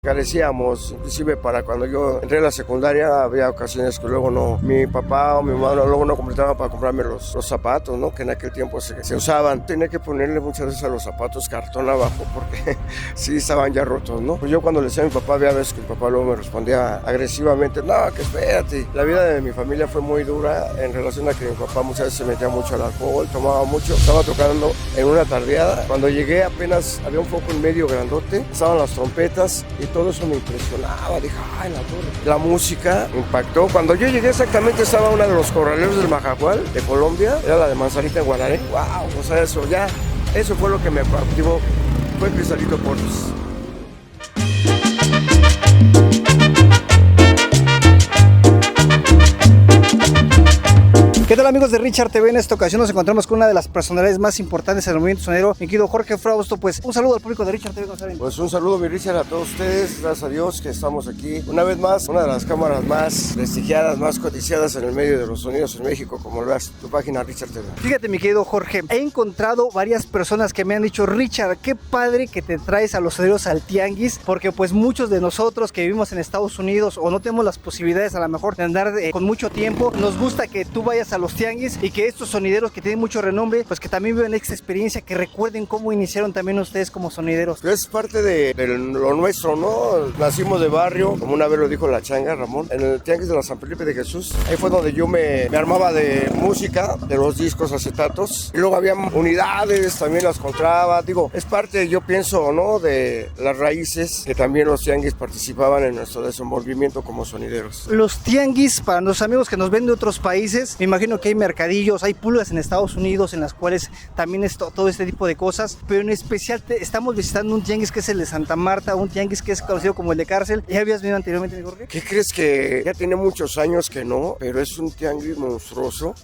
Carecíamos, inclusive para cuando yo entré a la secundaria había ocasiones que luego no, mi papá o mi mamá luego no completaban para comprarme los zapatos, ¿no? Que en aquel tiempo se usaban. Tenía que ponerle muchas veces a los zapatos cartón abajo porque sí estaban ya rotos, ¿no? Pues yo cuando le decía a mi papá, había veces que mi papá luego me respondía agresivamente, no, que espérate. La vida de mi familia fue muy dura en relación a que mi papá muchas veces se metía mucho al alcohol, tomaba mucho, estaba tocando en una tardeada. Cuando llegué apenas había un foco en medio grandote, estaban las trompetas y todo eso me impresionaba. Dije, ay, la torre. La música impactó. Cuando yo llegué exactamente estaba una de los corraleros del Majacual, de Colombia, era la de Manzanita en Guanaré. Wow, o sea, eso fue lo que me cautivó, fue Cristalito Portes. ¿Qué tal, amigos de Richard TV? En esta ocasión nos encontramos con una de las personalidades más importantes en el movimiento sonero, mi querido Jorge Frausto. Pues un saludo al público de Richard TV, González. Pues un saludo, mi Richard, a todos ustedes. Gracias a Dios que estamos aquí una vez más, una de las cámaras más prestigiadas, más codiciadas en el medio de los sonidos en México, como lo veas tu página Richard TV. Fíjate, mi querido Jorge, he encontrado varias personas que me han dicho, Richard, qué padre que te traes a los sonideros al tianguis, porque pues muchos de nosotros que vivimos en Estados Unidos o no tenemos las posibilidades a lo mejor de andar con mucho tiempo, nos gusta que tú vayas a los tianguis y que estos sonideros que tienen mucho renombre, pues que también viven esta experiencia, que recuerden cómo iniciaron también ustedes como sonideros. Es parte de lo nuestro, ¿no? Nacimos de barrio, como una vez lo dijo la changa, Ramón, en el tianguis de la San Felipe de Jesús. Ahí fue donde yo me armaba de música, de los discos acetatos. Y luego había unidades, también las compraba. Digo, es parte, yo pienso, ¿no? De las raíces que también los tianguis participaban en nuestro desenvolvimiento como sonideros. Los tianguis, para los amigos que nos ven de otros países, me imagino que hay mercadillos, hay pulgas en Estados Unidos en las cuales también es todo este tipo de cosas, pero en especial estamos visitando un tianguis que es el de Santa Marta, un tianguis que es conocido como el de Cárcel. ¿Ya habías venido anteriormente, Jorge? ¿Qué crees? Que ya tiene muchos años que no, pero es un tianguis monstruoso.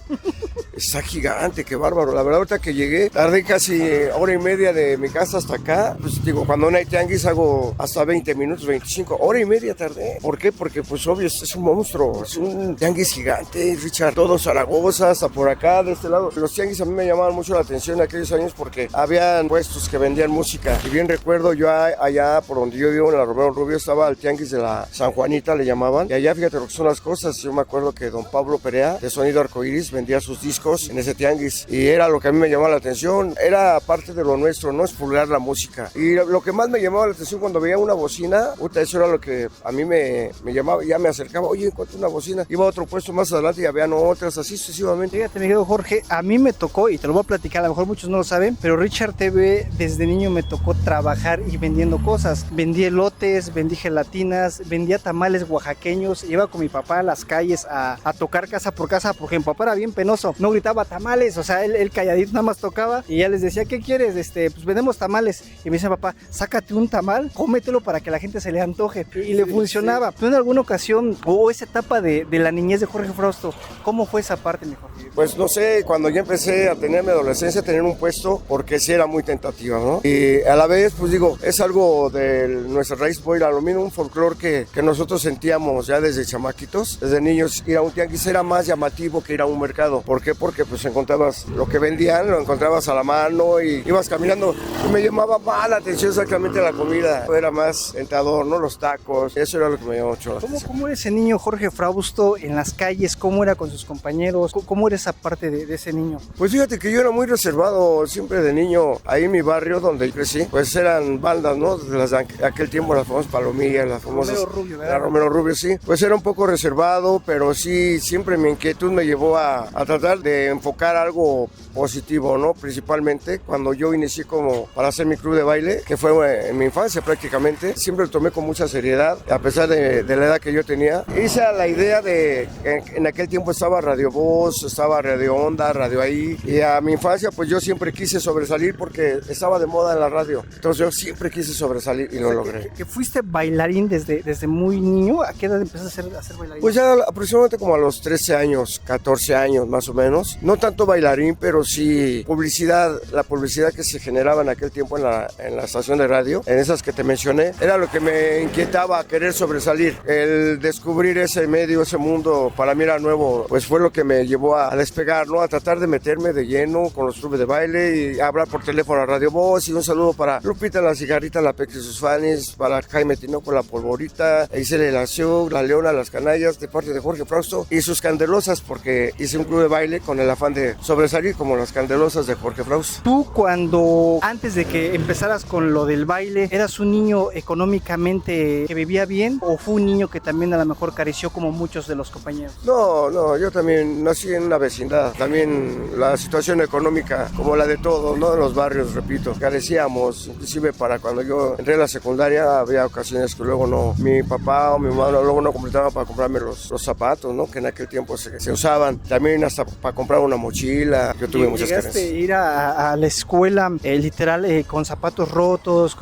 Está gigante, qué bárbaro. La verdad, ahorita que llegué, tardé casi hora y media de mi casa hasta acá. Pues digo, cuando no hay tianguis hago hasta 20 minutos, 25, hora y media tardé. ¿Por qué? Porque pues obvio, es un monstruo, es un tianguis gigante, Richard. Todo Zaragoza, hasta por acá, de este lado. Los tianguis a mí me llamaban mucho la atención en aquellos años porque habían puestos que vendían música. Y bien recuerdo, yo allá por donde yo vivo, en la Romero Rubio, estaba el tianguis de la San Juanita, le llamaban. Y allá, fíjate lo que son las cosas. Yo me acuerdo que don Pablo Perea, de Sonido Arcoiris, vendía sus discos en ese tianguis. Y era lo que a mí me llamaba la atención. Era parte de lo nuestro, no expulgar la música. Y lo que más me llamaba la atención cuando veía una bocina, eso era lo que a mí me llamaba. Ya me acercaba, oye, encontré una bocina. Iba a otro puesto más adelante y habían otras, así sucesivamente. Fíjate, mi querido Jorge, a mí me tocó, y te lo voy a platicar, a lo mejor muchos no lo saben, pero Richard TV desde niño me tocó trabajar y vendiendo cosas. Vendí elotes, vendí gelatinas, vendía tamales oaxaqueños, iba con mi papá a las calles a tocar casa por casa, porque mi papá era bien penoso, no gritaba tamales, o sea, él calladito nada más tocaba y ya les decía, ¿qué quieres? Pues vendemos tamales. Y me dice, papá, sácate un tamal, cómetelo para que la gente se le antoje. Y le funcionaba. ¿Tú en alguna ocasión, o esa etapa de la niñez de Jorge Frausto, cómo fue esa parte, mi Jorge? Pues no sé, cuando yo empecé a tener mi adolescencia, a tener un puesto, porque sí era muy tentativa, ¿no? Y a la vez, pues digo, es algo de nuestra raíz, pues a lo mismo un folclore que nosotros sentíamos ya desde chamaquitos, desde niños. Ir a un tianguis era más llamativo que ir a un mercado. ¿Por qué? Porque pues encontrabas lo que vendían, lo encontrabas a la mano y ibas caminando. Y me llamaba más la atención exactamente la comida. Era más tentador, ¿no? Los tacos. Eso era lo que me llamó mucho la atención. ¿Cómo era ese niño Jorge Frausto en las calles? ¿Cómo era con sus compañeros? ¿Cómo era esa parte de ese niño? Pues fíjate que yo era muy reservado siempre de niño. Ahí en mi barrio donde crecí, pues eran bandas, ¿no? De aquel tiempo, las famosas Palomillas, las famosas... Romero Rubio, ¿verdad? La Romero Rubio, sí. Pues era un poco reservado, pero sí, siempre mi inquietud me llevó a tratar de enfocar algo positivo, ¿no? Principalmente cuando yo inicié como para hacer mi club de baile, que fue en mi infancia prácticamente, siempre lo tomé con mucha seriedad, a pesar de la edad que yo tenía. Hice la idea de, en aquel tiempo estaba Radio Voz, estaba Radio Onda, Radio Ahí, y a mi infancia pues yo siempre quise sobresalir porque estaba de moda en la radio. Entonces yo siempre quise sobresalir y lo logré. ¿Que fuiste bailarín desde muy niño? ¿A qué edad empezaste a hacer bailarín? Pues ya aproximadamente como a los 13 años, 14 años más o menos. No tanto bailarín, pero sí publicidad. La publicidad que se generaba en aquel tiempo en la estación de radio, en esas que te mencioné, era lo que me inquietaba, querer sobresalir. El descubrir ese medio, ese mundo, para mí era nuevo, pues fue lo que me llevó llevó a despegar, ¿no? A tratar de meterme de lleno con los clubes de baile y hablar por teléfono a Radio Voz. Y un saludo para Lupita la Cigarrita, la Peque y sus fans, para Jaime Tinoco, la Polvorita, Isela Lacio, la Leona, las Canallas, de parte de Jorge Frausto y sus Candelosas, porque hice un club de baile con el afán de sobresalir como las Candelosas de Jorge Frausto. Tú cuando, antes de que empezaras con lo del baile, ¿eras un niño económicamente que vivía bien o fue un niño que también a lo mejor careció como muchos de los compañeros? No, yo también nací en una vecindad, también la situación económica como la de todos, ¿no? En los barrios, repito, carecíamos, inclusive para cuando yo entré a la secundaria había ocasiones que luego no, mi papá o mi mamá luego no completaban para comprarme los zapatos, ¿no? Que en aquel tiempo se usaban, también hasta para comprar una mochila, yo tuve muchas carencias. ¿Llegaste a ir a la escuela literal con zapatos rotos,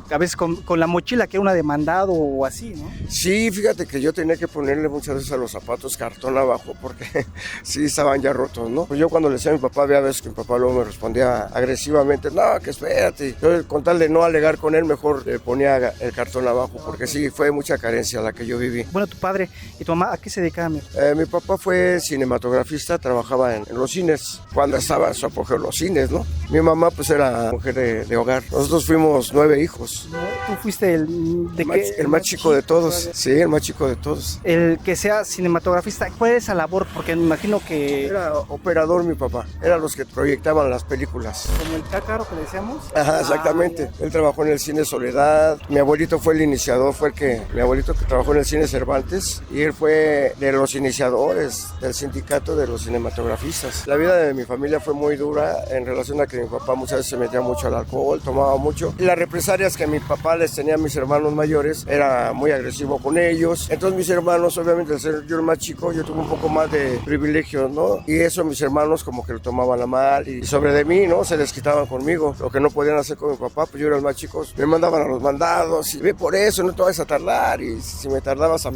a veces con la mochila que era una de mandado o así, ¿no? Sí, fíjate que yo tenía que ponerle muchas veces a los zapatos cartón abajo porque sí estaban ya rotos, ¿no? Pues yo cuando le decía a mi papá, había veces que mi papá luego me respondía agresivamente, no, que espérate. Yo con tal de no alegar con él, mejor le ponía el cartón abajo porque sí, fue mucha carencia la que yo viví. Bueno, tu padre y tu mamá, ¿a qué se dedicaban? Mi papá fue cinematografista, trabajaba en los cines, cuando estaba en su apogeo los cines, ¿no? Mi mamá pues era mujer de hogar. Nosotros fuimos 9 hijos. ¿Tú fuiste el más chico de todos? Sí, el más chico de todos. El que sea cinematografista, ¿cuál es esa labor? Porque me imagino que... Era operador mi papá, eran los que proyectaban las películas. ¿Como el cácaro que le decíamos? Ajá, exactamente. Él trabajó en el cine Soledad, mi abuelito fue el iniciador, mi abuelito que trabajó en el cine Cervantes y él fue de los iniciadores del sindicato de los cinematografistas. La vida de mi familia fue muy dura en relación a que mi papá muchas veces se metía mucho al alcohol, tomaba mucho. Y las represalias que mi papá les tenía a mis hermanos mayores, era muy agresivo con ellos. Entonces mis hermanos, obviamente al ser yo el más chico, yo tuve un poco más de privilegios, ¿no? Y eso mis hermanos como que lo tomaban a mal y sobre de mí, ¿no? Se desquitaban conmigo. Lo que no podían hacer con mi papá, pues yo era el más chico, me mandaban a los mandados y ve por eso, no te vas a tardar. Y si me tardabas,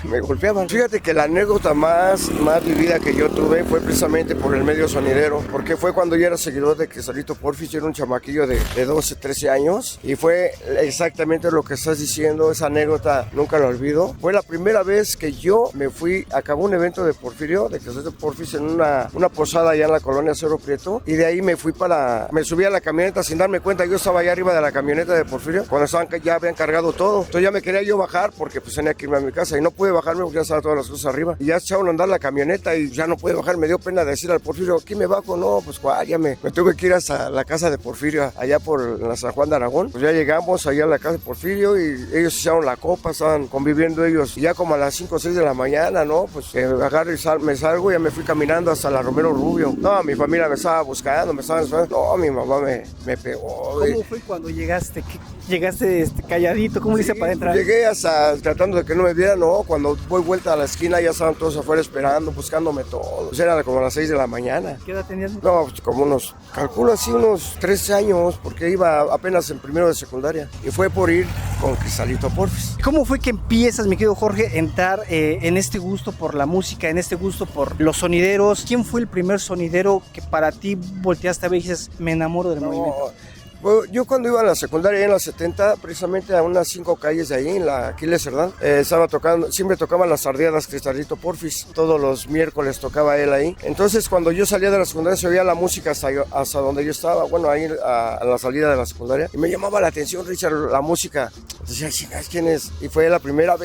me golpeaban. Fíjate que la anécdota más vivida que yo tuve fue precisamente por el medio sonidero, porque fue cuando yo era seguidor de Cristalito Porfis, yo era un chamaquillo de 12, 13 años y fue exactamente lo que estás diciendo, esa anécdota nunca la olvido. Fue la primera vez que yo me fui, acabó un evento de Porfirio, de Cristalito Porfis en una posada allá en la colonia Cerro Prieto y de ahí me subí a la camioneta sin darme cuenta, yo estaba allá arriba de la camioneta de Porfirio, cuando ya habían cargado todo, entonces ya me quería yo bajar porque pues tenía que irme a mi casa y no pude bajarme porque ya estaban todas las cosas arriba y ya echaron a andar la camioneta y ya no pude bajar, me dio pena decir al Porfirio, ¿aquí me bajo? No, pues cuál, ya me tuve que ir hasta la casa de Porfirio, allá por la San Juan de Aragón, pues ya llegamos allá a la casa de Porfirio y ellos echaron la copa, estaban conviviendo ellos y ya como a las 5 o 6 de la mañana, ¿no? Pues agarro y me salgo y ya me fui caminando hasta la Romero Rubio. No, mi familia me estaba buscando, no, mi mamá me pegó. ¿Cómo fue cuando llegaste? ¿Llegaste calladito? ¿Cómo dice para entrar? Llegué hasta tratando de que no me vieran, no, cuando voy vuelta a la esquina ya estaban todos afuera esperando, buscándome todos. Pues era como a las 6 de la mañana. ¿Qué edad tenías? No, pues como calculo así unos 13 años, porque iba apenas en primero de secundaria. Y fue por ir con Cristalito Porfis. ¿Cómo fue que empiezas, mi querido Jorge, a entrar en este gusto por la música, en este gusto por los sonideros? ¿Quién fue el primer sonidero que para ti volteaste a ver y dices, me enamoro del movimiento? Pues yo cuando iba a la secundaria en los 70, precisamente a unas 5 calles de ahí, en la Aquiles Cerdán, estaba tocando, siempre tocaban las tardeadas Cristalito Porfis, todos los miércoles tocaba él ahí. Entonces cuando yo salía de la secundaria se oía la música hasta donde yo estaba, bueno, ahí a la salida de la secundaria, y me llamaba la atención, Richard, la música. Decía, ¿quién es? Y fue la primera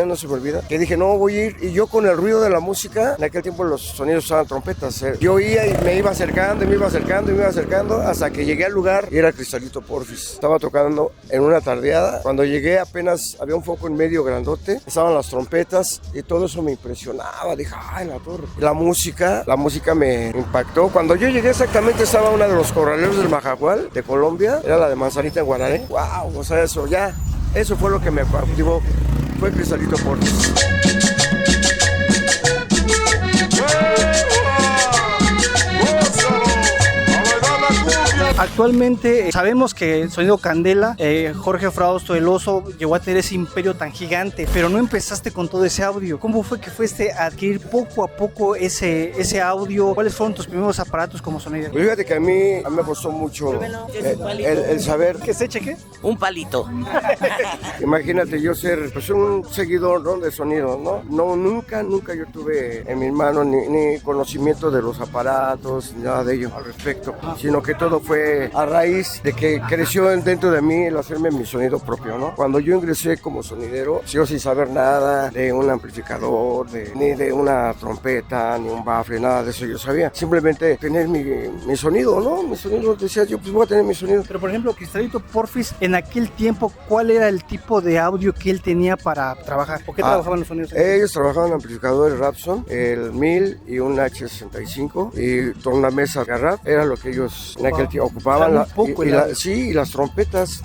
no se me olvida, que dije, no, voy a ir, y yo con el ruido de la música, en aquel tiempo los sonidos usaban trompetas, yo oía y me iba acercando, hasta que llegué al lugar, y era Cristalito Porfis. Estaba tocando en una tardeada. Cuando llegué apenas había un foco en medio grandote, estaban las trompetas y todo eso me impresionaba. Dije, ay, la torre. La música me impactó. Cuando yo llegué exactamente estaba una de los corraleros del Majagual de Colombia, era la de Manzanita en Guanaré. Wow, o sea, eso fue lo que me cautivó, fue Cristalito Porfis. Actualmente sabemos que el Sonido Candela, Jorge Frausto, el Oso, llegó a tener ese imperio tan gigante, pero no empezaste con todo ese audio. ¿Cómo fue que fuiste a adquirir poco a poco ese audio? ¿Cuáles fueron tus primeros aparatos como sonidero? Pues fíjate que a mí me costó mucho el saber. ¿Qué se eche qué? Un palito. Imagínate yo ser pues un seguidor, ¿no?, de sonido, ¿no? No, nunca yo tuve en mis manos ni conocimiento de los aparatos, ni nada de ello al respecto, sino que todo fue a raíz de que creció dentro de mí el hacerme mi sonido propio, ¿no? Cuando yo ingresé como sonidero, yo sin saber nada de un amplificador, ni de una trompeta, ni un bafle, nada de eso yo sabía. Simplemente tener mi sonido, ¿no? Mi sonido, decía yo, pues voy a tener mi sonido. Pero por ejemplo, Cristalito Porfis, en aquel tiempo, ¿cuál era el tipo de audio que él tenía para trabajar? ¿Por qué trabajaban los sonidos? Ellos trabajaban amplificadores Rapson, el 1000 y un H65 y tornamesa Garraf, era lo que ellos en aquel tiempo ocupaban. Y las trompetas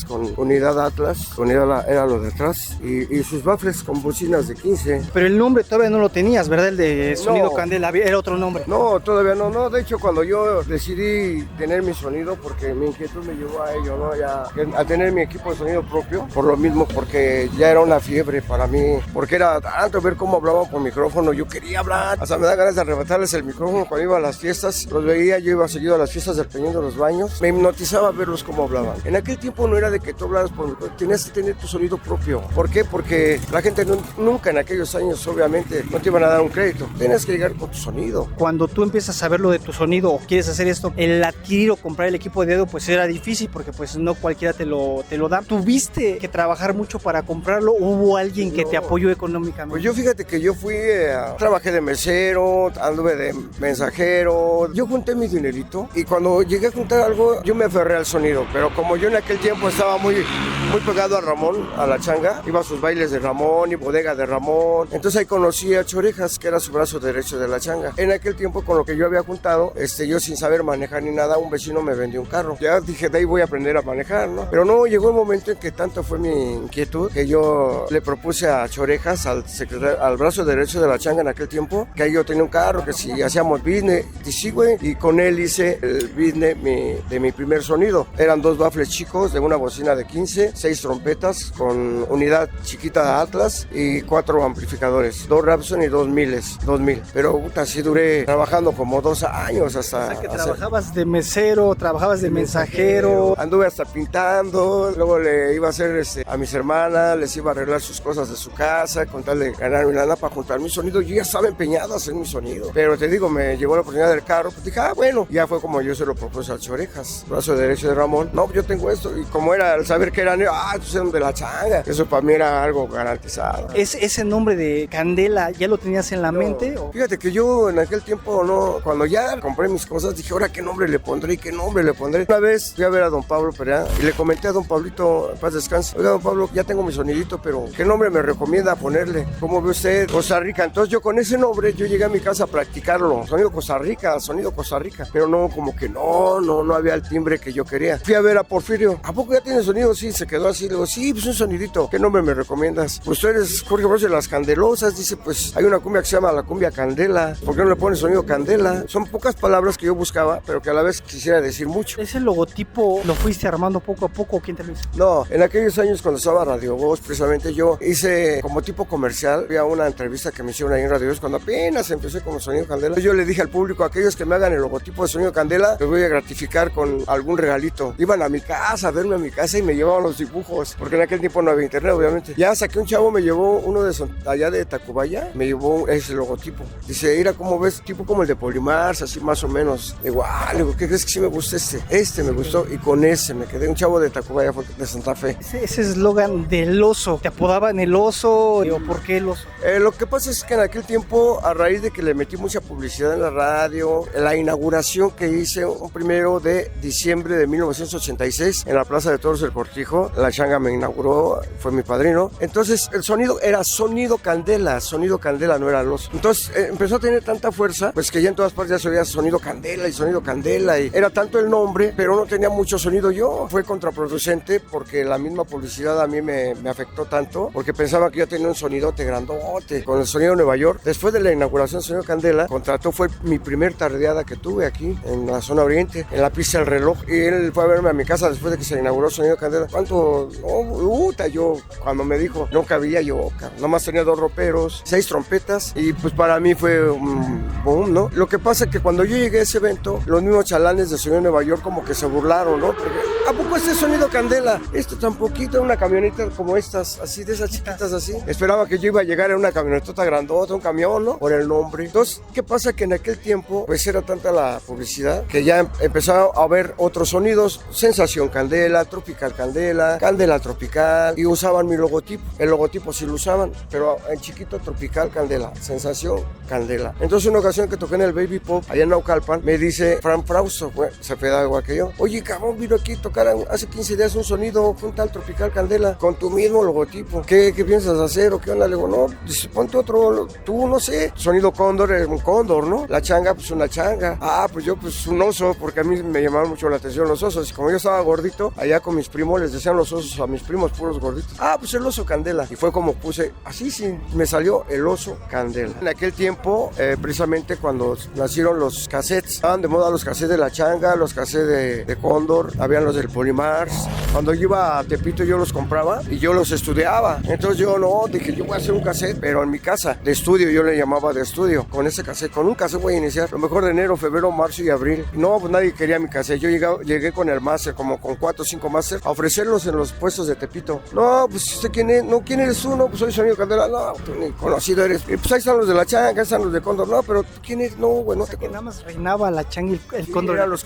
con unidad Atlas, unidad era lo de atrás, y sus baffles con bocinas de 15. Pero el nombre todavía no lo tenías, ¿verdad? El de Sonido Candela, era otro nombre. No, todavía no. De hecho, cuando yo decidí tener mi sonido, porque mi inquietud me llevó a ello, ¿no? Ya a tener mi equipo de sonido propio, por lo mismo, porque ya era una fiebre para mí, porque era tanto ver cómo hablaban por micrófono, yo quería hablar, hasta me da ganas de arrebatarles el micrófono cuando iba a las fiestas, los veía, yo iba seguido a las fiestas del Peñón de los Baños, me hipnotizaba verlos cómo hablaban. En aquel tiempo no era de que tú hablaras por micrófono, tenías que tener tu sonido propio. ¿Por qué? Porque la gente nunca en aquellos años, obviamente, no te iban a dar un crédito, tenías que llegar con tu sonido. Cuando tú empiezas a ver lo de tu sonido o quieres hacer esto, el adquirir o comprar el equipo de dedo pues era difícil porque pues no cualquiera te lo da. ¿Tuviste que trabajar mucho para comprarlo? ¿Hubo alguien que te apoyó económicamente? Pues yo fíjate que yo fui, trabajé de mesero, anduve de mensajero, yo junté mi dinerito y cuando llegué a juntar algo yo me aferré al sonido, pero como yo en aquel tiempo estaba muy pegado a Ramón, a la changa, iba a sus bailes de Ramón y bodega de Ramón, entonces ahí conocí a Chorejas, que era su brazo derecho de la changa. En aquel tiempo con lo que yo había juntado, yo sin saber manejar ni nada, un vecino me vendió un carro. Ya dije, de ahí voy a aprender a manejar, ¿no? Pero no, llegó el momento en que tanto fue mi inquietud que yo le propuse a Chorejas, al brazo derecho de la changa en aquel tiempo, que ahí yo tenía un carro, que si hacíamos business, y sí, güey, y con él hice el business de mi primer sonido. Eran 2 baffles chicos de una bocina de 15, 6 trompetas con unidad chiquita de Atlas y 4 amplificadores, 2 Rapson y 2 miles, 2000. Pero así duré trabajando como 2 años hasta... O sea, que trabajabas de mesero, trabajabas de mensajero. Anduve hasta pintando, luego le iba a hacer a mis hermanas, les iba a arreglar sus cosas de su casa, con tal de ganar mi lana para juntar mi sonido. Yo ya estaba empeñado a hacer mi sonido. Pero te digo, me llegó la oportunidad del carro, pues dije, bueno, ya fue como yo se lo propuse a Chorejas, brazo derecho de Ramón. No, yo tengo esto. Y como era al saber que eran, pues eran de la changa. Eso para mí era algo garantizado. ¿Ese nombre de Candela ya lo tenías en la mente? ¿O? Fíjate que yo en aquel tiempo no, cuando ya compré mis cosas, dije, ahora qué nombre le pondré. Una vez fui a ver a don Pablo Perea y le comenté a don Pablito, en paz descanse, oiga, don Pablo, ya tengo mi sonidito, pero ¿qué nombre me recomienda ponerle? ¿Cómo ve usted? Costa Rica. Entonces yo con ese nombre, yo llegué a mi casa a practicarlo. Sonido Costa Rica. Pero no, como que no había el timbre que yo quería. Fui a ver a Porfirio. ¿A poco ya tiene sonido? Sí, se quedó así. Le digo, sí, pues un sonidito. ¿Qué nombre me recomiendas? Pues tú eres Jorge Bros de las Candelosas. Dice, pues hay una cumbia que se llama la cumbia Candela. ¿Por qué no le pones sonido Candela? Son pocas palabras que yo buscaba, pero que a la vez quisiera decir mucho. ¿Ese logotipo lo fuiste armando poco a poco o quién te lo hizo? No, en aquellos años cuando estaba Radio Voz, precisamente yo hice como tipo comercial. Había una entrevista que me hicieron ahí en Radio Voz cuando apenas empecé como Sonido Candela. Yo le dije al público, aquellos que me hagan el logotipo de Sonido Candela, les voy a gratificar con algún regalito. Iban a mi casa, a verme a mi casa y me llevaban los dibujos, porque en aquel tiempo no había internet, obviamente. Ya saqué un chavo, me llevó uno de allá de Tacubaya, me llevó ese logotipo. Dice, mira, ¿cómo ves? Tipo como el de Polimars, así más o menos. Digo, ¿qué crees que sí me gusta este? Este me gustó y con ese me quedé. Un chavo de Tacubaya, de Santa Fe. Ese eslogan del oso, ¿te apodaban el oso? ¿O por qué el oso? Lo que pasa es que en aquel tiempo, a raíz de que le metí mucha publicidad en la radio, la inauguración que hice un 1 de diciembre de 1986 en la Plaza de Toros del Cortijo, la changa me inauguró, fue mi padrino. Entonces el sonido era Sonido Candela, no era el oso. Entonces empezó a tener tanta fuerza, pues que ya en todas partes ya se oía Sonido Candela y era tanto el nombre, pero no tenía mucho sonido yo. Fue contraproducente porque la misma publicidad a mí me afectó tanto, porque pensaba que yo tenía un sonidote grandote con el sonido de Nueva York. Después de la inauguración de Sonido Candela, fue mi primer tardeada que tuve aquí en la zona oriente. noche en la pista del reloj y él fue a verme a mi casa después de que se inauguró Sonido Candela. ¿Cuánto? Yo, cuando me dijo, no cabía yo, nomás tenía 2 roperos, 6 trompetas y pues para mí fue un boom, ¿no? Lo que pasa es que cuando yo llegué a ese evento, los mismos chalanes de Sonido Nueva York como que se burlaron, ¿no? Porque, ¿a poco este Sonido Candela? Esto tan poquito, una camioneta como estas, así de esas chiquitas así. Esperaba que yo iba a llegar en una camionetota grandota, un camión, ¿no? Por el nombre. Entonces, ¿qué pasa? Que en aquel tiempo, pues era tanta la publicidad que ya empezaba a haber otros sonidos, Sensación Candela, Tropical Candela, Candela Tropical, y usaban mi logotipo. El logotipo sí lo usaban, pero en chiquito Tropical Candela, Sensación Candela. Entonces, una ocasión que toqué en el Baby Pop, allá en Naucalpan, me dice Fran Frausto, se peda igual que yo, oye, cabrón, vino aquí a tocar hace 15 días un sonido, fue un tal Tropical Candela, con tu mismo logotipo. ¿Qué piensas hacer o qué onda? Le digo, no, dice, ponte otro, tú, no sé. Sonido Cóndor, un cóndor, ¿no? La changa, pues una changa. Pues yo, pues un oso, porque a mí me llamaban mucho la atención los osos. Y como yo estaba gordito, allá con mis primos les decían los osos a mis primos puros gorditos. Pues el oso Candela. Y fue como puse, así sí, me salió el oso Candela. En aquel tiempo, precisamente cuando nacieron los cassettes, estaban de moda los cassettes de la changa, los cassettes de Cóndor, habían los del Polymars. Cuando yo iba a Tepito yo los compraba y yo los estudiaba. Entonces yo dije yo voy a hacer un cassette, pero en mi casa, de estudio, yo le llamaba de estudio. Con ese cassette, con un cassette voy a iniciar. Lo mejor de enero, febrero, marzo y abril. No, pues nadie quería mi cassette. Yo llegué con el máster, como con 4 o 5 máster, a ofrecerlos en los puestos de Tepito. No, pues ¿usted quién es? No, ¿quién eres tú? No, pues soy Sonido Candela. No, tú ni conocido eres. Y pues ahí están los de la changa, ahí están los de Cóndor. No, pero ¿quién eres? No, bueno. Que nada más reinaba la changa y el Cóndor. Eran los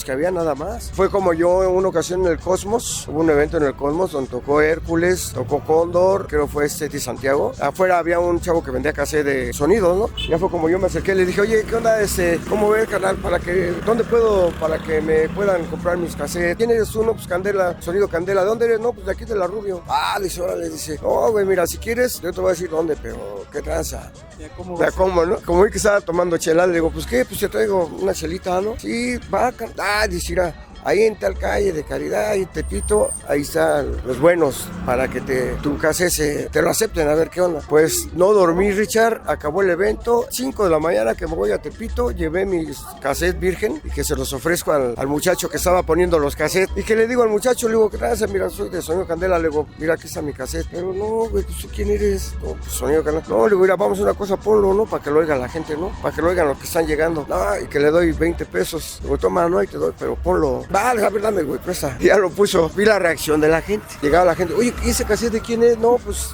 que había nada más. Fue como yo en una ocasión en el Cosmos, hubo un evento en el Cosmos donde tocó Hércules, tocó Cóndor, creo fue Titi Santiago. Afuera había un chavo que vendía cassette de sonidos, ¿no? Ya fue como yo me acerqué, le dije, oye, ¿qué onda? ¿Cómo ve el canal? ¿Dónde puedo para que me puedan comprar mis cassettes? ¿Quién eres tú? No, pues Candela, Sonido Candela. ¿De dónde eres? No, pues de aquí de la Rubio. Dice, órale, dice, no, güey, mira, si quieres, yo te voy a decir dónde, pero qué tranza. Ya cómo, ¿no? Como vi que estaba tomando chela, le digo, pues qué, pues te traigo una chelita, ¿no? Sí, va, dice, mira, ahí en tal calle de Caridad, ahí Tepito, ahí están los buenos para que tu cassette te lo acepten, a ver qué onda. Pues no dormí, Richard, acabó el evento, 5 de la mañana que me voy a Tepito, llevé mis cassettes virgen y que se los ofrezco al muchacho que estaba poniendo los cassettes y que le digo al muchacho, le digo, ¿qué tal? Mira, soy de Sonido Candela, le digo, mira, aquí está mi cassette. Pero no, güey, pues ¿quién eres? No, pues Sonido Candela. No, le digo, mira, vamos a una cosa, ponlo, ¿no? Para que lo oiga la gente, ¿no? Para que lo oigan los que están llegando. No, y que le doy 20 pesos. Le digo, toma, no, ahí te doy, pero ponlo. Vale, a ver, dame, güey, presta. Y ya lo puso. Vi la reacción de la gente. Llegaba la gente, oye, ¿y ese cassette de quién es? No, pues,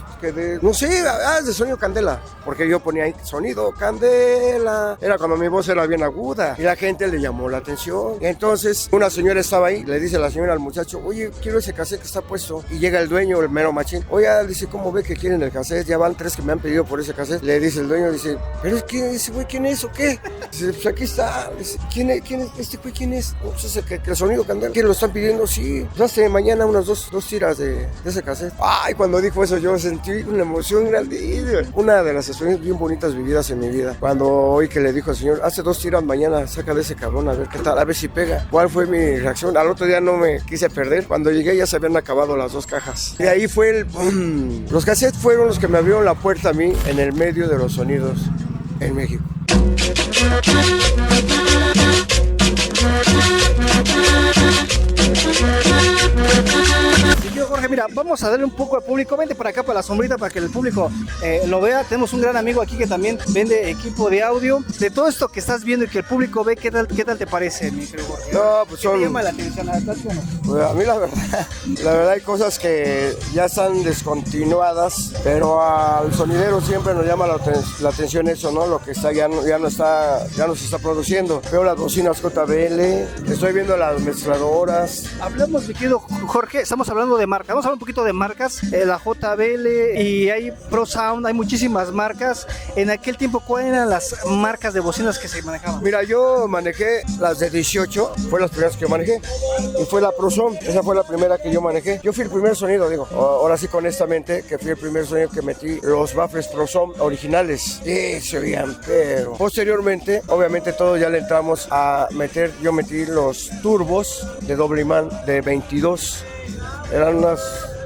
no sé, es de Sonido Candela. Porque yo ponía ahí, Sonido Candela. Era cuando mi voz era bien aguda. Y la gente le llamó la atención. Y entonces, una señora estaba ahí, le dice la señora al muchacho, oye, quiero ese cassette que está puesto. Y llega el dueño, el mero machín. Oye, dice, ¿cómo ve que quieren el cassette? Ya van 3 que me han pedido por ese cassette. Le dice el dueño, dice, ¿pero es que ese güey quién es o qué? Dice, pues aquí está. Dice, ¿quién es? Este güey quién es? No, pues ese que el Sonido Candela. ¿Quién lo están pidiendo? Sí. Pues hace mañana unas dos tiras de ese cassette. Cuando dijo eso yo sentí una emoción grande. Una de las experiencias bien bonitas vividas en mi vida. Cuando oí que le dijo al señor, hace 2 tiras mañana, saca de ese cabrón a ver qué tal, a ver si pega. ¿Cuál fue mi reacción? Al otro día no me quise perder. Cuando llegué ya se habían acabado las 2 cajas. Y ahí fue el boom. Los cassettes fueron los que me abrieron la puerta a mí en el medio de los sonidos en México. Y yo, Jorge, mira, vamos a darle un poco al público. Vente para acá, para la sombrita, para que el público lo vea. Tenemos un gran amigo aquí que también vende equipo de audio. De todo esto que estás viendo y que el público ve, ¿qué tal te parece, mi querido Jorge? No, pues ¿Qué te llama la atención? Pues a mí la verdad hay cosas que ya están descontinuadas, pero al sonidero siempre nos llama la atención eso, ¿no? Lo que está ya no se está produciendo. Veo las bocinas JBL, estoy viendo las mezcladoras. Hablamos, mi querido Jorge, estamos hablando de marcas. Vamos a hablar un poquito de marcas. La JBL y hay Pro Sound, hay muchísimas marcas. En aquel tiempo, ¿cuáles eran las marcas de bocinas que se manejaban? Mira, yo manejé las de 18, fue las primeras que yo manejé, y fue la Pro Sound, esa fue la primera que yo manejé. Yo fui el primer sonido, digo, ahora sí honestamente, que fui el primer sonido que metí los baffles Pro Sound originales. Y se oían, pero posteriormente, obviamente todos ya le entramos a meter, yo metí los turbos de doble imán de 22. Eran unas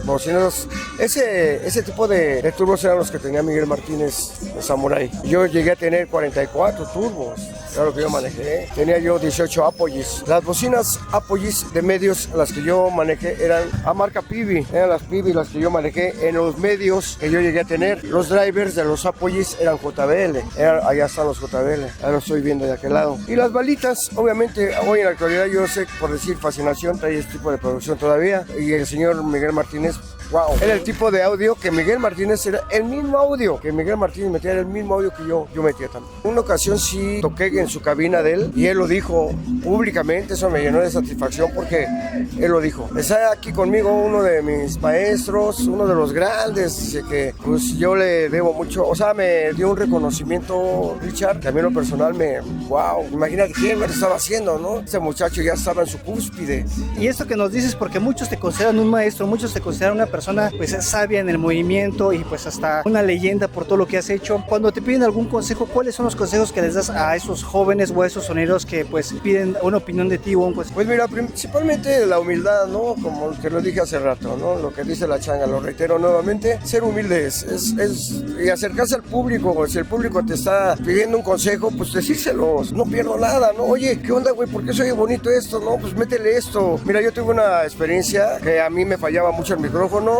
bocinas. Ese tipo de turbos eran los que tenía Miguel Martínez, de Samurai. Yo llegué a tener 44 turbos. Claro que yo manejé. Tenía yo 18 Apogis. Las bocinas Apogis de medios, las que yo manejé, eran a marca Pivi. Eran las Pivi las que yo manejé en los medios que yo llegué a tener. Los drivers de los Apogis eran JBL. Allá están los JBL. Ahora lo estoy viendo de aquel lado. Y las balitas, obviamente, hoy en la actualidad yo sé, por decir Fascinación, trae este tipo de producción todavía. Y el señor Miguel Martínez, wow, era el tipo de audio que Miguel Martínez era el mismo audio que Miguel Martínez metía, era el mismo audio que yo metía también. Una ocasión sí toqué en su cabina de él y él lo dijo públicamente, eso me llenó de satisfacción porque él lo dijo. Está aquí conmigo uno de mis maestros, uno de los grandes, que pues yo le debo mucho, o sea, me dio un reconocimiento, Richard, que a mí en lo personal wow, imagínate quién me lo estaba haciendo, ¿no? Ese muchacho ya estaba en su cúspide. Y esto que nos dices, porque muchos te consideran un maestro, muchos te consideran una persona pues sabia en el movimiento y pues hasta una leyenda por todo lo que has hecho. Cuando te piden algún consejo, ¿cuáles son los consejos que les das a esos jóvenes o a esos soneros que pues piden una opinión de ti o un consejo? Pues mira, principalmente la humildad, ¿no? Como te lo dije hace rato, ¿no? Lo que dice la changa, lo reitero nuevamente, ser humildes y acercarse al público. Si el público te está pidiendo un consejo, pues decírselos, no pierdo nada, ¿no? Oye, ¿qué onda, güey? ¿Por qué soy bonito esto? No, pues métele esto. Mira, yo tuve una experiencia que a mí me fallaba mucho el micrófono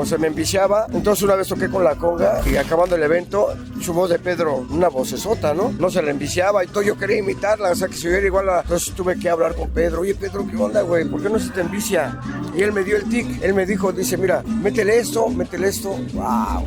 se me enviciaba, entonces una vez toqué con la conga y acabando el evento, su voz de Pedro, una vocesota, ¿no? No se le enviciaba y todo, yo quería imitarla, o sea, que se oyera igual entonces tuve que hablar con Pedro. Oye, Pedro, ¿qué onda, güey? ¿Por qué no se te envicia? Y él me dio el tic, él me dijo, dice, mira, métele esto, wow.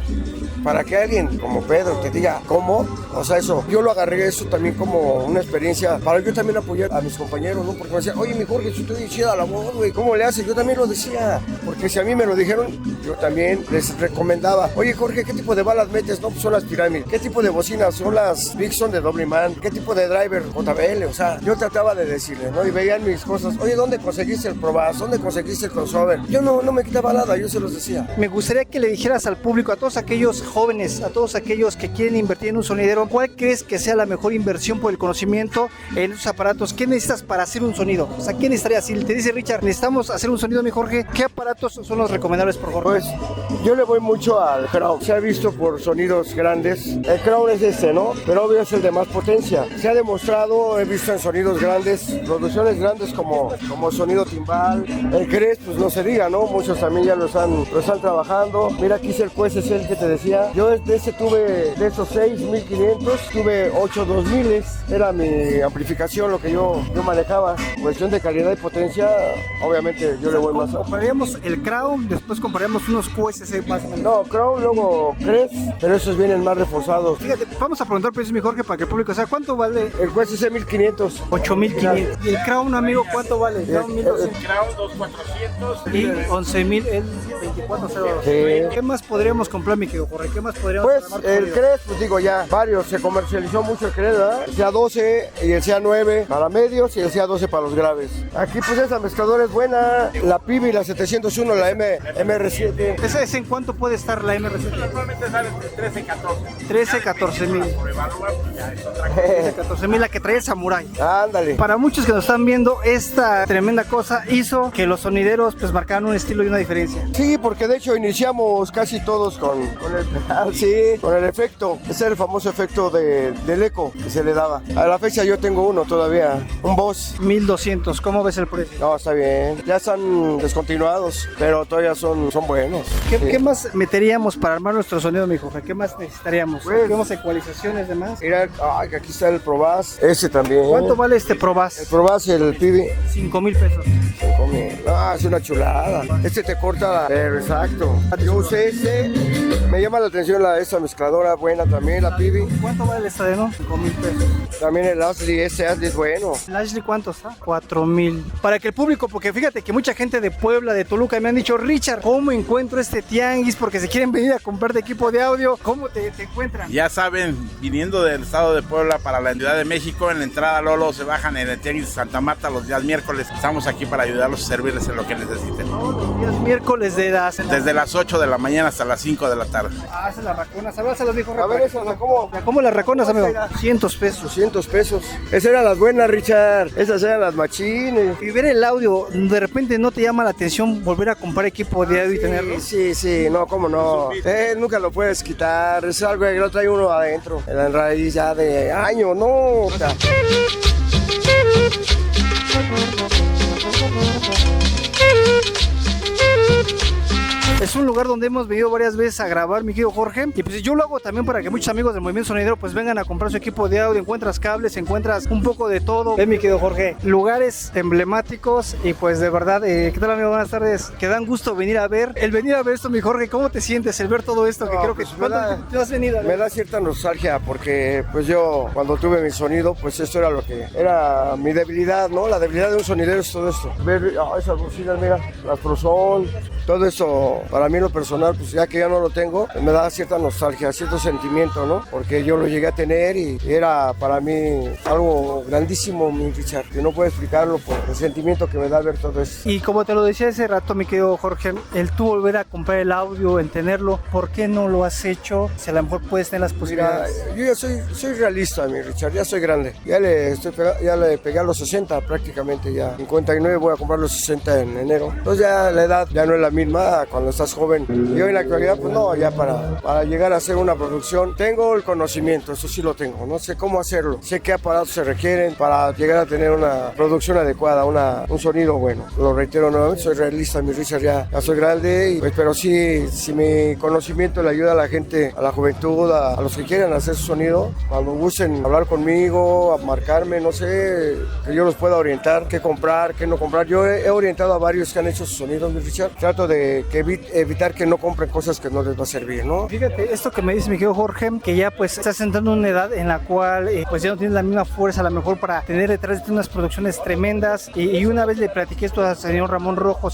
Para que alguien como Pedro te diga cómo, o sea, eso, yo lo agarré eso también como una experiencia para yo también apoyar a mis compañeros, ¿no? Porque me decían, oye, mi Jorge, si tú dices chida la voz, güey, ¿cómo le haces? Yo también lo decía, porque si a mí me lo dijeron, yo también les recomendaba, oye, Jorge, ¿qué tipo de balas metes? No, pues son las Pyramid. ¿Qué tipo de bocinas? Son las Vixon de doble imán. ¿Qué tipo de driver? JBL, o sea, yo trataba de decirle, ¿no? Y veían mis cosas, oye, ¿dónde conseguiste el Probas? ¿Dónde conseguiste el crossover? Yo no me quitaba nada, yo se los decía. Me gustaría que le dijeras al público, a todos aquellos jóvenes, a todos aquellos que quieren invertir en un sonidero, ¿cuál crees que sea la mejor inversión por el conocimiento en esos aparatos? ¿Qué necesitas para hacer un sonido? O sea, ¿qué necesitarías? Si te dice Richard, necesitamos hacer un sonido, mi Jorge, ¿qué aparatos son los recomendables por Jorge? Pues yo le voy mucho al Crown. Se ha visto por sonidos grandes. El Crown es este, ¿no? Pero obvio es el de más potencia. Se ha demostrado, he visto en sonidos grandes, producciones grandes como sonido timbal. El Cres, pues no se diga, ¿no? Muchos también ya lo están trabajando. Mira, aquí es el QS, es el que te decía. Yo de ese tuve, de esos 6,500, tuve 8 2000. Era mi amplificación, lo que yo manejaba. Cuestión de calidad y potencia, obviamente yo le voy más a... Compraríamos el Crown, después compraríamos unos QSC más o menos. No, Crown, luego Cres, pero esos vienen más reforzados. Fíjate, vamos a preguntar precios, mi Jorge, para que el público sepa cuánto vale. El QSC 1500. 8500. ¿Y el Crown, amigo, cuánto vale? El Crown 1200. El Crown 2400. Y 11,000, el 2402. Sí. ¿Qué más podríamos comprar, mi querido Jorge? ¿Qué más podríamos Pues comprar? el Cres, pues digo ya, varios, se comercializó mucho el Cres, ¿verdad? El CA12 y el CA9 para medios y el CA12 para los graves. Aquí pues esa mezcladora es buena, la Pivi, la 701, la MR7. ¿Esa en cuánto puede estar la MR7? Normalmente sale entre 13 y 14. 13, 14 mil. Por evaluar, pues ya es otra cosa. 13, 14 mil, la que trae el Samurai. Ándale. Para muchos que nos están viendo, esta tremenda cosa hizo que los sonideros pues marcaran un estilo y una diferencia. Sí, porque de hecho iniciamos casi todos con el pedal, sí, con el efecto. Ese era el famoso efecto del eco que se le daba. A la fecha yo tengo uno todavía, un Boss. 1200, ¿cómo ves el precio? No, está bien. Ya están descontinuados, pero todavía son buenos. ¿Qué más meteríamos para armar nuestro sonido, mi Jorge? ¿Qué más necesitaríamos? Pues, ¿Tenemos ecualizaciones demás? Mira, que aquí está el Probas, ese también. ¿Cuánto vale este El Probas? Probas, el Pivi. 5,000 pesos. Es una chulada. Este te corta, exacto. Yo usé este, me llama la atención esa mezcladora buena también, la Pivi. ¿Cuánto vale el estadeno? 5,000 pesos. También el Ashley, ese Ashley es bueno. ¿El Ashley cuánto está? 4,000. Para que el público, porque fíjate que mucha gente de Puebla, de Toluca, me han dicho, Richard, ¿cómo encuentro este tianguis? Porque se quieren venir a comprar de equipo de audio. ¿Cómo te encuentran? Ya saben, viniendo del estado de Puebla para la Ciudad de México, en la entrada Lolo se bajan en el Tianguis de Santa Marta los días miércoles. Estamos aquí para ayudarlos y servirles en lo que necesiten. Todos los días miércoles Desde las 8 de la mañana hasta las 5 de la tarde. Ah, esa es la racona. Saludos a los viejos. A ver, esa, ¿cómo? ¿Cómo las raconas, amigo? 200 pesos. 200 pesos. Esas eran las buenas, Richard. Esas eran las machines. Y ver el audio, de repente no te llama la atención volver a comprar equipo equipo de audio y tenerlo? Sí, no, cómo no. Nunca lo puedes quitar, es algo que lo trae uno adentro, en la raíz ya de año, no. O sea. Es un lugar donde hemos venido varias veces a grabar, mi querido Jorge, y pues yo lo hago también para que muchos amigos del Movimiento Sonidero pues vengan a comprar su equipo de audio. Encuentras cables, encuentras un poco de todo. Mi querido Jorge, lugares emblemáticos y pues de verdad, ¿qué tal, amigo? Buenas tardes, que dan gusto venir a ver. El venir a ver esto, mi Jorge, ¿cómo te sientes el ver todo esto? Que creo que ¿tú has venido a ver? Me da cierta nostalgia porque pues yo cuando tuve mi sonido, pues esto era lo que era mi debilidad, ¿no? La debilidad de un sonidero es todo esto. Ver esas bocinas, mira, las Prozón, todo eso. Para mí en lo personal, pues ya que ya no lo tengo, me da cierta nostalgia, cierto sentimiento, ¿no? Porque yo lo llegué a tener y era para mí algo grandísimo, mi Richard, que no puedo explicarlo por el sentimiento que me da ver todo eso. Y como te lo decía hace rato, mi querido Jorge, el tú volver a comprar el audio, en tenerlo, ¿por qué no lo has hecho? Si a lo mejor puedes tener las posibilidades. Mira, yo ya soy realista, mi Richard, ya soy grande. Ya le pegué a los 60 prácticamente, ya 59 voy a comprar los 60 en enero. Entonces ya la edad ya no es la misma cuando estás joven. Y hoy en la actualidad, pues no, ya para llegar a hacer una producción, tengo el conocimiento, eso sí lo tengo, no sé cómo hacerlo, sé qué aparatos se requieren para llegar a tener una producción adecuada, un sonido bueno. Lo reitero nuevamente, soy realista, mi Richard, ya soy grande, pues, pero sí, si mi conocimiento le ayuda a la gente, a la juventud, a los que quieran hacer su sonido, cuando gusten hablar conmigo, a marcarme, no sé, que yo los pueda orientar, qué comprar, qué no comprar. Yo he orientado a varios que han hecho sus sonidos, mi Richard, trato de evitar que no compren cosas que no les va a servir, ¿no? Fíjate, esto que me dice mi querido Jorge, que ya pues estás entrando en una edad en la cual pues ya no tienes la misma fuerza a lo mejor para tener detrás de ti unas producciones tremendas, y una vez le platiqué esto al señor Ramón Rojo,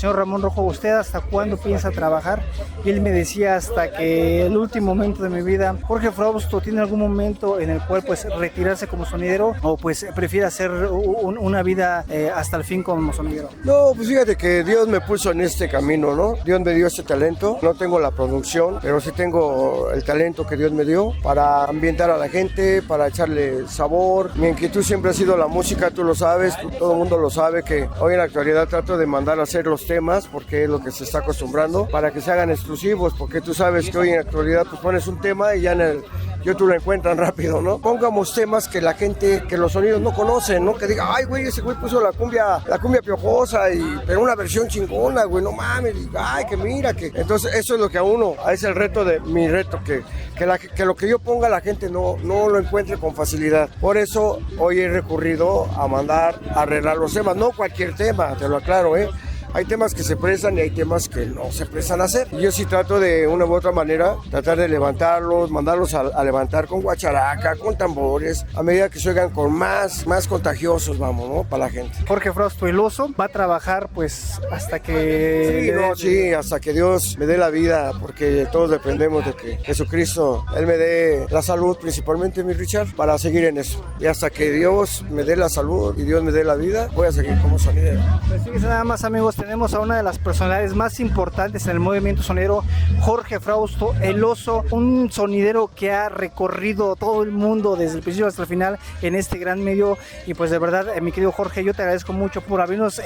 ¿usted hasta cuándo piensa trabajar? Y él me decía hasta que el último momento de mi vida. Jorge Frausto, ¿tiene algún momento en el cual pues retirarse como sonidero o pues prefiere hacer una vida hasta el fin como sonidero? No, pues fíjate que Dios me puso en este camino, ¿no? Dios me dio este talento, no tengo la producción, pero sí tengo el talento que Dios me dio para ambientar a la gente, para echarle sabor. Mi inquietud siempre ha sido la música, tú lo sabes, todo el mundo lo sabe, que hoy en la actualidad trato de mandar a hacer los temas, porque es lo que se está acostumbrando, para que se hagan exclusivos, porque tú sabes que hoy en la actualidad pues pones un tema y ya en el YouTube lo encuentran rápido, ¿no? Pongamos temas que la gente, que los sonidos no conocen, ¿no? Que diga, ay, güey, ese güey puso la cumbia piojosa, pero una versión chingona, güey, no mames, y, ay, que mira, que... Entonces, eso es lo que a uno, es el reto de mi reto, que lo que yo ponga la gente no lo encuentre con facilidad. Por eso, hoy he recurrido a mandar a arreglar los temas, no cualquier tema, te lo aclaro, Hay temas que se prestan y hay temas que no se prestan a hacer. Y yo sí trato de una u otra manera, tratar de levantarlos, mandarlos a levantar con guacharaca, con tambores, a medida que se oigan con más contagiosos, vamos, ¿no? Para la gente. Jorge Frausto, el oso, va a trabajar pues hasta que... Sí, hasta que Dios me dé la vida, porque todos dependemos de que Jesucristo, Él me dé la salud, principalmente mi Richard, para seguir en eso. Y hasta que Dios me dé la salud y Dios me dé la vida, voy a seguir como sonidero. Pues fíjense nada más, amigos, tenemos a una de las personalidades más importantes en el movimiento sonidero, Jorge Frausto, el oso, un sonidero que ha recorrido todo el mundo desde el principio hasta el final en este gran medio. Y pues de verdad, mi querido Jorge, yo te agradezco mucho por abrirnos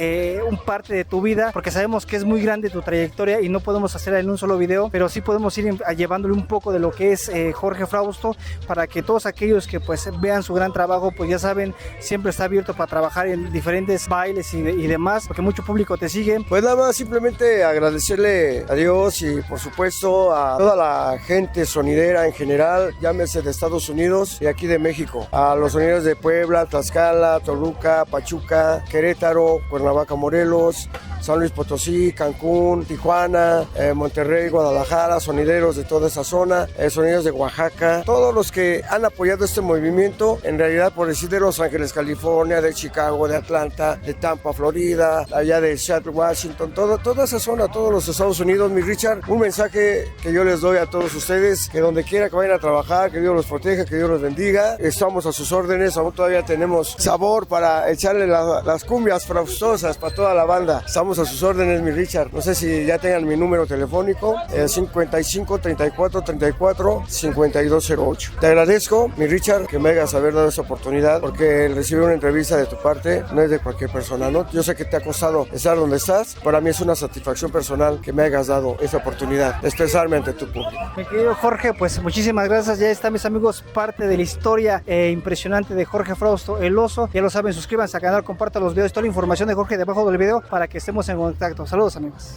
un parte de tu vida, porque sabemos que es muy grande tu trayectoria y no podemos hacerla en un solo video, pero sí podemos ir llevándole un poco de lo que es Jorge Frausto, para que todos aquellos que pues vean su gran trabajo, pues ya saben, siempre está abierto para trabajar en diferentes bailes y demás, porque mucho público te sigue. Pues nada más simplemente agradecerle a Dios y por supuesto a toda la gente sonidera en general, llámese de Estados Unidos y aquí de México, a los sonideros de Puebla, Tlaxcala, Toluca, Pachuca, Querétaro, Cuernavaca, Morelos, San Luis Potosí, Cancún, Tijuana, Monterrey, Guadalajara, sonideros de toda esa zona, sonideros de Oaxaca, todos los que han apoyado este movimiento, en realidad por decir de Los Ángeles, California, de Chicago, de Atlanta, de Tampa, Florida, allá de Seattle, Washington, toda esa zona, todos los Estados Unidos, mi Richard, un mensaje que yo les doy a todos ustedes, que donde quiera que vayan a trabajar, que Dios los proteja, que Dios los bendiga, estamos a sus órdenes, aún todavía tenemos sabor para echarle las cumbias fraustosas para toda la banda, estamos a sus órdenes, mi Richard. No sé si ya tengan mi número telefónico, 55 34 34 5208. Te agradezco, mi Richard, que me hayas haber dado esta oportunidad, porque el recibir una entrevista de tu parte no es de cualquier persona, ¿no? Yo sé que te ha costado estar donde estás. Para mí es una satisfacción personal que me hayas dado esa oportunidad de expresarme ante tu público. Mi querido Jorge, pues muchísimas gracias. Ya está, mis amigos, parte de la historia impresionante de Jorge Frausto, el oso. Ya lo saben, suscríbanse al canal, compartan los videos, toda la información de Jorge debajo del video para que estemos en contacto. Saludos, amigos.